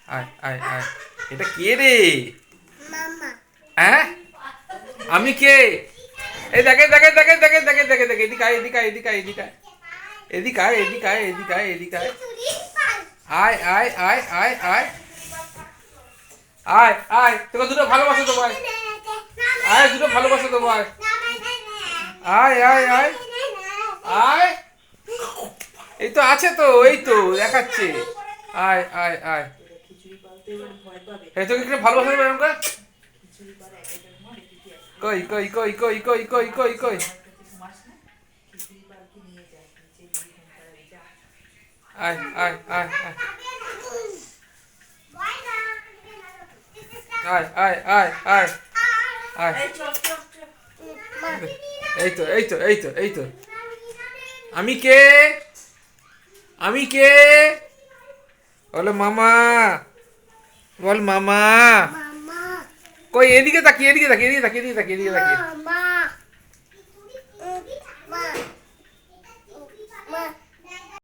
আয় আয় আয়। এটা কে রে? মামা। হ্যাঁ, আমি কে? এই দেখে দেখে দেখে দেখে দেখে দেখে দেখে এদিকে আয় এদিকে আয় এদিকে আয় এদিকে আয় এদিকে আয় এদিকে আয় এদিকে আয় এদিকে আয় আয় আয় আয় আয় আয় আয় আয় তোকে দুটো ভালোবাসা দেবো আয় আয় দুটো ভালোবাসা দেবো আয় আয় আয় আয় আয় এই তো আছে তো এই তো দেখাচ্ছে আয় আয় আয় এই তোকে একটু ভালোবাসা দেবো এরকম করে কই কই কই কই কই কই কই কই আয় আয় আয় আয় আয় আয় আয় আয় আয় এই তো এই তো এই তো এই তো আমি কে? আমি কে? বলো মামা, বল মামা। মামা। কই এদিকে তাকিয়ে এদিকে তাকিয়ে এদিকে তাকিয়ে এদিকে তাকিয়ে এদিকে তাকিয়ে মামা।